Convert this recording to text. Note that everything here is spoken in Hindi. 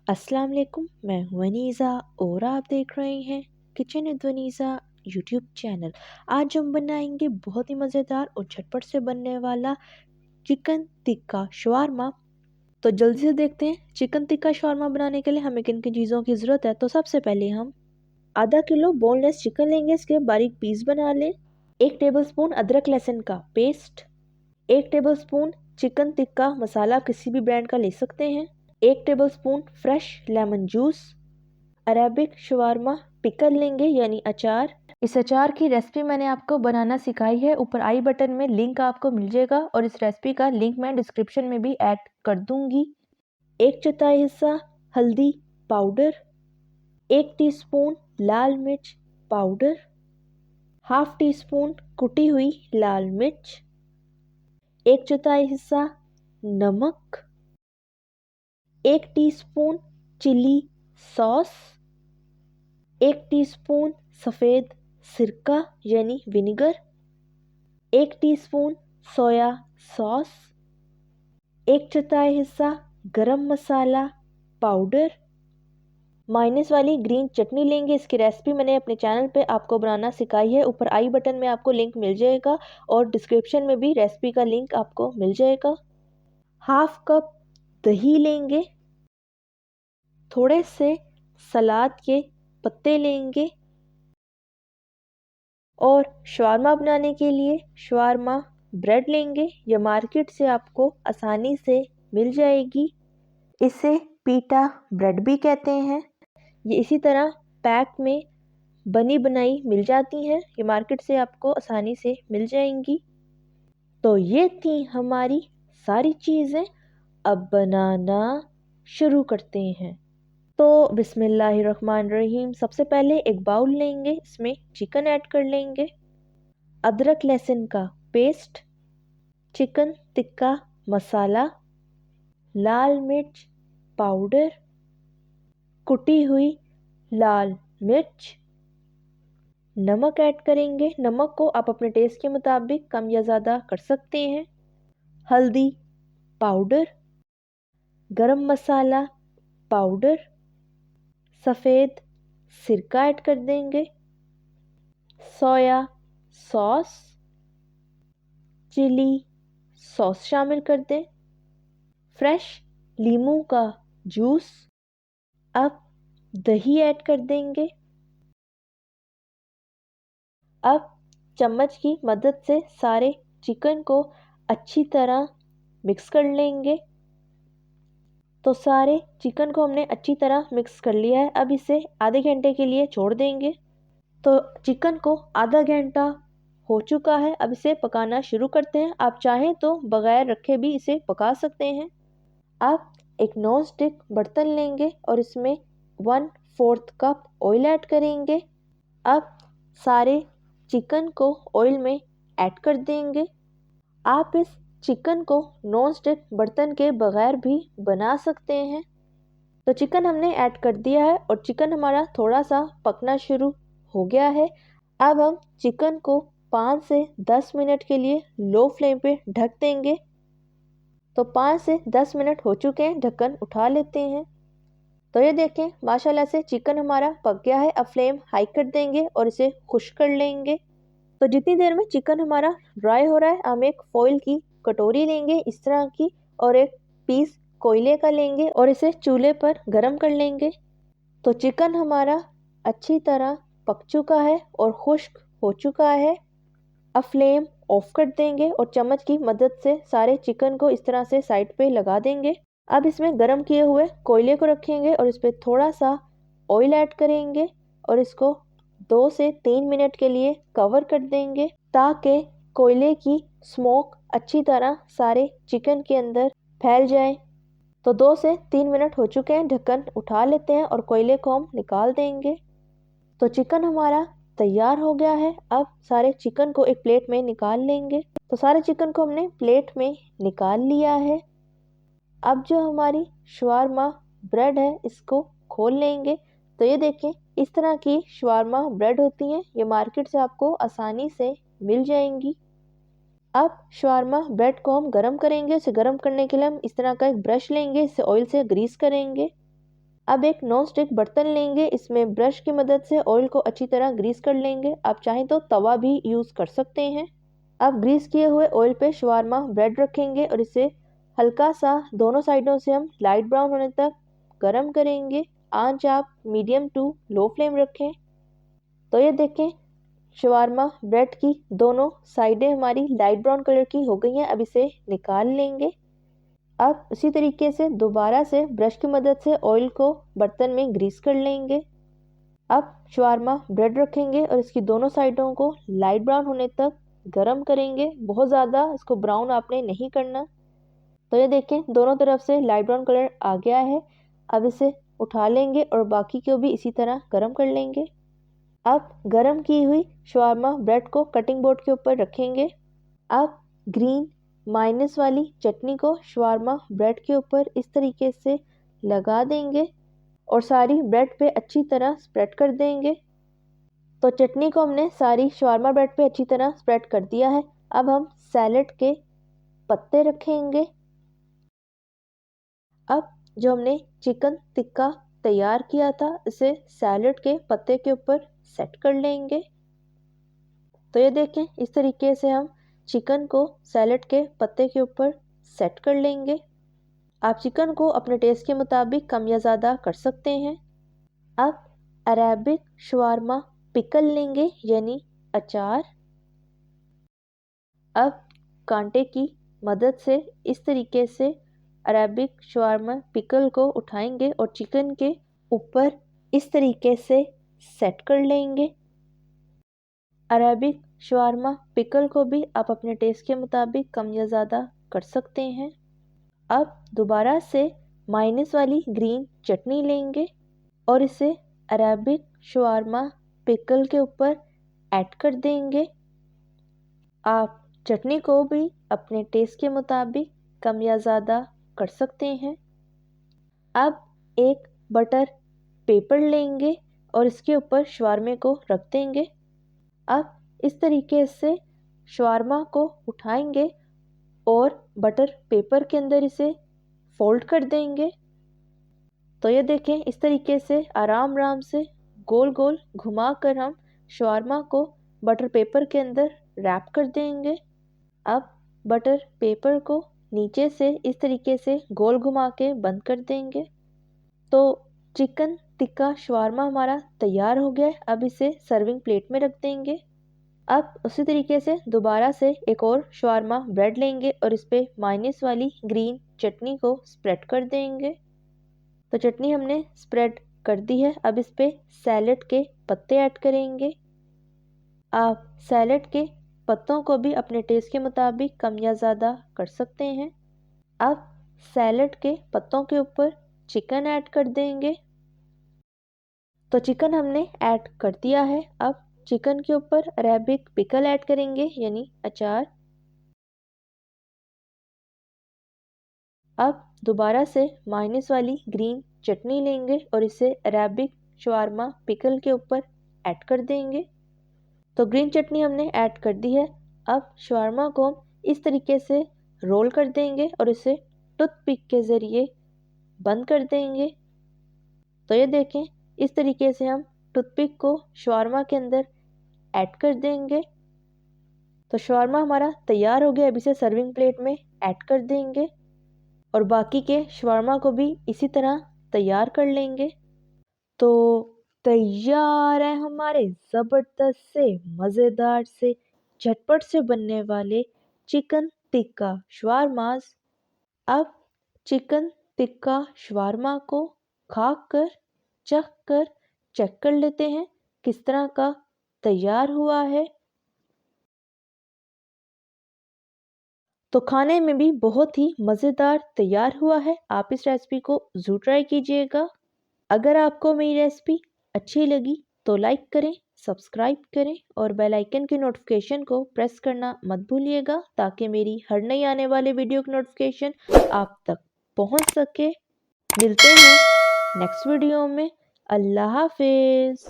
अस्सलाम वालेकुम, मैं हूँ वनीज़ा और आप देख रहे हैं kitchen with Vaneeza YouTube channel. आज हम बनाएंगे बहुत ही मज़ेदार और झटपट से बनने वाला चिकन टिक्का शवारमा। तो जल्दी से देखते हैं चिकन टिक्का शवारमा बनाने के लिए हमें किन किन चीज़ों की ज़रूरत है। तो सबसे पहले हम आधा किलो बोनलेस चिकन लेंगे, इसके बारीक पीस बना लें। 1 टेबलस्पून अदरक लहसुन का paste, 1 tablespoon chicken tikka masala किसी भी ब्रांड का ले सकते हैं, 1 tablespoon fresh lemon juice, Arabic shawarma pickle लेंगे यानी अचार। इस अचार की रेसिपी मैंने आपको बनाना सिखाई है, ऊपर आई बटन में लिंक आपको मिल जाएगा और इस रेसिपी का लिंक मैं डिस्क्रिप्शन में भी ऐड कर दूंगी। 1/4 हिस्सा हल्दी पाउडर, 1 टीस्पून लाल मिर्च पाउडर, हाफ टी स्पून कुटी हुई लाल मिर्च, 1/4 हिस्सा नमक, 1 टीस्पून चिली सॉस, 1 टीस्पून सफ़ेद सिरका यानी विनेगर, 1 टीस्पून सोया सॉस, 1/4 हिस्सा गरम मसाला पाउडर। माइनस वाली ग्रीन चटनी लेंगे, इसकी रेसिपी मैंने अपने चैनल पे आपको बनाना सिखाई है, ऊपर आई बटन में आपको लिंक मिल जाएगा और डिस्क्रिप्शन में भी रेसिपी का लिंक आपको मिल जाएगा। हाफ कप दही लेंगे, थोड़े से सलाद के पत्ते लेंगे और शवारमा बनाने के लिए शवारमा ब्रेड लेंगे। यह मार्केट से आपको आसानी से मिल जाएगी, इसे पीटा ब्रेड भी कहते हैं। ये इसी तरह पैक में बनी बनाई मिल जाती हैं, ये मार्केट से आपको आसानी से मिल जाएंगी। तो ये थी हमारी सारी चीज़ें, अब बनाना शुरू करते हैं। तो बिस्मिल्लाहिर्रहमानिर्रहीम, सबसे पहले एक बाउल लेंगे, इसमें चिकन ऐड कर लेंगे, अदरक लहसुन का पेस्ट, चिकन टिक्का मसाला, लाल मिर्च पाउडर, कुटी हुई लाल मिर्च, नमक ऐड करेंगे। नमक को आप अपने टेस्ट के मुताबिक कम या ज़्यादा कर सकते हैं। हल्दी पाउडर, गरम मसाला पाउडर, सफ़ेद सिरका ऐड कर देंगे, सोया सॉस, चिली सॉस शामिल कर दें, फ्रेश लीमू का जूस। अब दही ऐड कर देंगे। अब चम्मच की मदद से सारे चिकन को अच्छी तरह मिक्स कर लेंगे। तो सारे चिकन को हमने अच्छी तरह मिक्स कर लिया है, अब इसे आधे घंटे के लिए छोड़ देंगे। तो चिकन को आधा घंटा हो चुका है, अब इसे पकाना शुरू करते हैं। आप चाहें तो बगैर रखे भी इसे पका सकते हैं। अब एक नॉन स्टिक बर्तन लेंगे और इसमें 1/4 कप ऑयल ऐड करेंगे। अब सारे चिकन को ऑयल में ऐड कर देंगे। आप इस चिकन को नॉन स्टिक बर्तन के बगैर भी बना सकते हैं। तो चिकन हमने ऐड कर दिया है और चिकन हमारा थोड़ा सा पकना शुरू हो गया है। अब हम चिकन को 5 से 10 मिनट के लिए लो फ्लेम पे ढक देंगे। तो 5 से 10 मिनट हो चुके हैं, ढक्कन उठा लेते हैं। तो ये देखें माशाल्लाह से चिकन हमारा पक गया है। अब फ्लेम हाई कर देंगे और इसे खुश्क कर लेंगे। तो जितनी देर में चिकन हमारा ड्राई हो रहा है, हम एक फॉइल की कटोरी लेंगे इस तरह की और एक पीस कोयले का लेंगे और इसे चूल्हे पर गरम कर लेंगे। तो चिकन हमारा अच्छी तरह पक चुका है और खुश्क हो चुका है। अब फ्लेम ऑफ कर देंगे और चम्मच की मदद से सारे चिकन को इस तरह से साइड पे लगा देंगे। अब इसमें गरम किए हुए कोयले को रखेंगे और इस पर थोड़ा सा ऑयल ऐड करेंगे और इसको 2 से 3 मिनट के लिए कवर कर देंगे ताकि कोयले की स्मोक अच्छी तरह सारे चिकन के अंदर फैल जाए। तो 2 से 3 मिनट हो चुके हैं, ढक्कन उठा लेते हैं और कोयले को हम निकाल देंगे। तो चिकन हमारा तैयार हो गया है। अब सारे चिकन को एक प्लेट में निकाल लेंगे। तो सारे चिकन को हमने प्लेट में निकाल लिया है। अब जो हमारी शवारमा ब्रेड है इसको खोल लेंगे। तो ये देखें इस तरह की शवारमा ब्रेड होती हैं, ये मार्केट से आपको आसानी से मिल जाएंगी। अब शवारमा ब्रेड को हम गरम करेंगे। इसे गरम करने के लिए हम इस तरह का एक ब्रश लेंगे, इससे ऑयल से ग्रीस करेंगे। अब एक नॉन स्टिक बर्तन लेंगे, इसमें ब्रश की मदद से ऑयल को अच्छी तरह ग्रीस कर लेंगे। आप चाहें तो तवा भी यूज़ कर सकते हैं। अब ग्रीस किए हुए ऑयल पे शवारमा ब्रेड रखेंगे और इसे हल्का सा दोनों साइडों से हम लाइट ब्राउन होने तक गरम करेंगे। आंच आप मीडियम टू लो फ्लेम रखें। तो ये देखें, शवारमा ब्रेड की दोनों साइडें हमारी लाइट ब्राउन कलर की हो गई हैं। अब इसे निकाल लेंगे। अब उसी तरीके से दोबारा से ब्रश की मदद से ऑयल को बर्तन में ग्रीस कर लेंगे। अब शवारमा ब्रेड रखेंगे और इसकी दोनों साइडों को लाइट ब्राउन होने तक गरम करेंगे। बहुत ज़्यादा इसको ब्राउन आपने नहीं करना। तो ये देखें, दोनों तरफ से लाइट ब्राउन कलर आ गया है। अब इसे उठा लेंगे और बाकी को भी इसी तरह गरम कर लेंगे। अब गरम की हुई शवारमा ब्रेड को कटिंग बोर्ड के ऊपर रखेंगे। अब ग्रीन माइनस वाली चटनी को शवारमा ब्रेड के ऊपर इस तरीके से लगा देंगे और सारी ब्रेड पे अच्छी तरह स्प्रेड कर देंगे। तो चटनी को हमने सारी शवारमा ब्रेड पे अच्छी तरह स्प्रेड कर दिया है। अब हम सैलेड के पत्ते रखेंगे। अब जो हमने चिकन टिक्का तैयार किया था, इसे सैलेड के पत्ते के ऊपर सेट कर लेंगे। तो ये देखें, इस तरीके से हम चिकन को सैलेड के पत्ते के ऊपर सेट कर लेंगे। आप चिकन को अपने टेस्ट के मुताबिक कम या ज़्यादा कर सकते हैं। अब अरेबिक शवारमा पिकल लेंगे, यानी अचार। अब कांटे की मदद से इस तरीके से अरेबिक शवारमा पिकल को उठाएंगे और चिकन के ऊपर इस तरीके से सेट कर लेंगे। अरेबिक शवारमा पिकल को भी आप अपने टेस्ट के मुताबिक कम या ज़्यादा कर सकते हैं। अब दोबारा से माइनस वाली ग्रीन चटनी लेंगे और इसे अरेबिक शवारमा पिकल के ऊपर ऐड कर देंगे। आप चटनी को भी अपने टेस्ट के मुताबिक कम या ज़्यादा कर सकते हैं। अब एक बटर पेपर लेंगे और इसके ऊपर शवारमे को रख देंगे। अब इस तरीके से शवारमा को उठाएंगे और बटर पेपर के अंदर इसे फोल्ड कर देंगे। तो ये देखें, इस तरीके से आराम आराम से गोल गोल घुमा कर हम शवारमा को बटर पेपर के अंदर रैप कर देंगे। अब बटर पेपर को नीचे से इस तरीके से गोल घुमा के बंद कर देंगे। तो चिकन टिक्का शवारमा हमारा तैयार हो गया है। अब इसे सर्विंग प्लेट में रख देंगे। अब उसी तरीके से दोबारा से एक और शवारमा ब्रेड लेंगे और इस पर माइनस वाली ग्रीन चटनी को स्प्रेड कर देंगे। तो चटनी हमने स्प्रेड कर दी है। अब इस पर सैलेड के पत्ते ऐड करेंगे। आप सैलेड के पत्तों को भी अपने टेस्ट के मुताबिक कम या ज़्यादा कर सकते हैं। अब सैलेड के पत्तों के ऊपर चिकन ऐड कर देंगे। तो चिकन हमने ऐड कर दिया है। अब चिकन के ऊपर अरेबिक पिकल ऐड करेंगे, यानी अचार। अब दोबारा से माइनस वाली ग्रीन चटनी लेंगे और इसे अरेबिक शवारमा पिकल के ऊपर ऐड कर देंगे। तो ग्रीन चटनी हमने ऐड कर दी है। अब शवारमा को हम इस तरीके से रोल कर देंगे और इसे टूथपिक के ज़रिए बंद कर देंगे। तो ये देखें, इस तरीके से हम टूथपिक को शवारमा के अंदर ऐड कर देंगे। तो शवारमा हमारा तैयार हो गया। अब इसे सर्विंग प्लेट में ऐड कर देंगे और बाकी के शवारमा को भी इसी तरह तैयार कर लेंगे। तो तैयार है हमारे ज़बरदस्त से मज़ेदार से झटपट से बनने वाले चिकन टिक्का शवारमास। अब चिकन टिक्का शवारमा को खाकर चेक कर लेते हैं किस तरह का तैयार हुआ है। तो खाने में भी बहुत ही मज़ेदार तैयार हुआ है। आप इस रेसिपी को ज़रूर ट्राई कीजिएगा। अगर आपको मेरी रेसिपी अच्छी लगी तो लाइक करें, सब्सक्राइब करें और बेल आइकन की नोटिफिकेशन को प्रेस करना मत भूलिएगा, ताकि मेरी हर नई आने वाले वीडियो की नोटिफिकेशन आप तक पहुंच सके। मिलते हैं नेक्स्ट वीडियो में। अल्लाह हाफिज़।